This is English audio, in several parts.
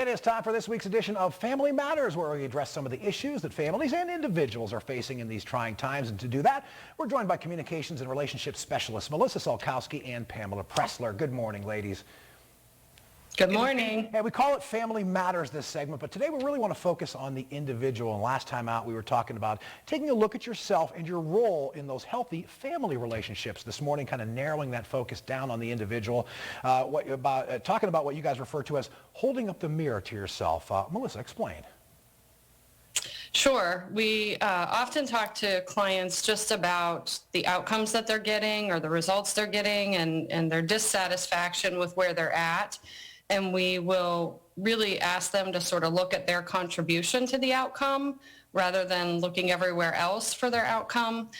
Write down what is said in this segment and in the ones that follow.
It is time for this week's edition of Family Matters, where we address some of the issues that families and individuals are facing in these trying times. And to do that, we're joined by communications and relationships specialists Melissa Solkowski and Pamela Pressler. Good morning, ladies. Good morning. Hey, we call it Family Matters this segment, but today we really want to focus on the individual. And last time out, we were talking about taking a look at yourself and your role in those healthy family relationships. This morning, kind of narrowing that focus down on the individual, talking about what you guys refer to as holding up the mirror to yourself. Melissa, explain. Sure. We often talk to clients just about the outcomes that they're getting or the results they're getting and their dissatisfaction with where they're at. And we will really ask them to sort of look at their contribution to the outcome rather than looking everywhere else for their outcome.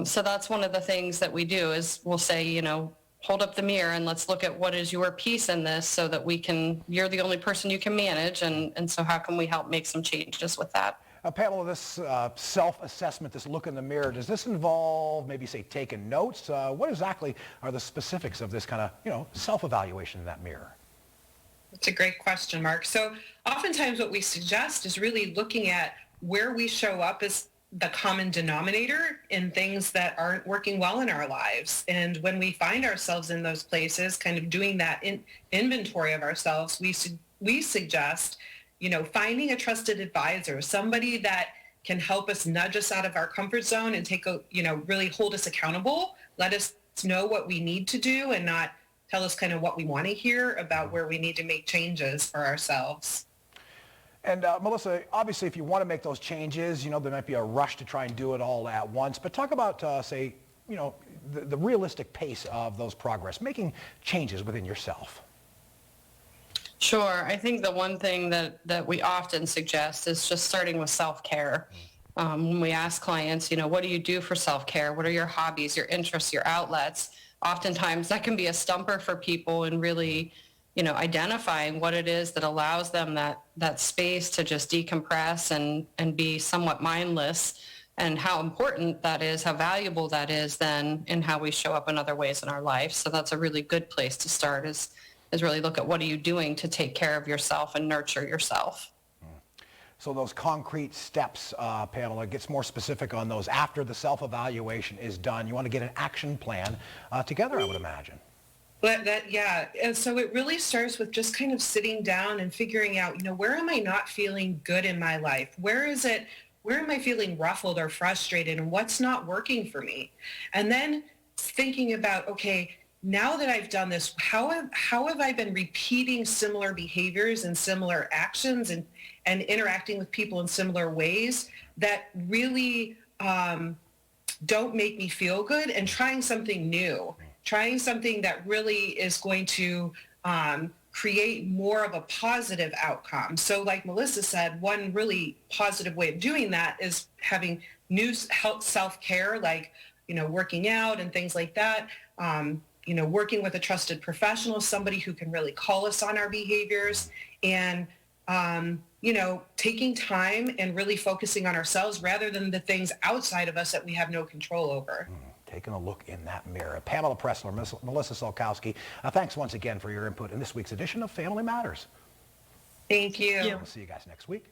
So that's one of the things that we do is we'll say, you know, hold up the mirror and let's look at what is your piece in this so that you're the only person you can manage. And so how can we help make some changes with that? Pamela, this self-assessment, this look in the mirror, does this involve maybe, say, taking notes? What exactly are the specifics of this kind of, self-evaluation in that mirror? That's a great question, Mark. So oftentimes what we suggest is really looking at where we show up as the common denominator in things that aren't working well in our lives. And when we find ourselves in those places, kind of doing that inventory of ourselves, we suggest, finding a trusted advisor, somebody that can help us nudge us out of our comfort zone and really hold us accountable, let us know what we need to do and not tell us kind of what we want to hear about where we need to make changes for ourselves. And Melissa, obviously, if you want to make those changes, there might be a rush to try and do it all at once. But talk about, say, the realistic pace of those progress, making changes within yourself. Sure. I think the one thing that we often suggest is just starting with self-care. When we ask clients, what do you do for self-care? What are your hobbies, your interests, your outlets? Oftentimes that can be a stumper for people in really, identifying what it is that allows them that space to just decompress and be somewhat mindless, and how important that is, how valuable that is then in how we show up in other ways in our life. So that's a really good place to start is really look at what are you doing to take care of yourself and nurture yourself. So those concrete steps, Pamela, gets more specific on those after the self-evaluation is done. You want to get an action plan together, I would imagine. Yeah. And so it really starts with just kind of sitting down and figuring out, where am I not feeling good in my life? Where am I feeling ruffled or frustrated, and what's not working for me? And then thinking about, okay, now that I've done this, how have I been repeating similar behaviors and similar actions and interacting with people in similar ways that really don't make me feel good, and trying something new, trying something that really is going to create more of a positive outcome. So like Melissa said, one really positive way of doing that is having new self-care, like, working out and things like that. Working with a trusted professional, somebody who can really call us on our behaviors, and, taking time and really focusing on ourselves rather than the things outside of us that we have no control over. Taking a look in that mirror. Pamela Pressler, Melissa Solkowski, thanks once again for your input in this week's edition of Family Matters. Thank you. We'll see you guys next week.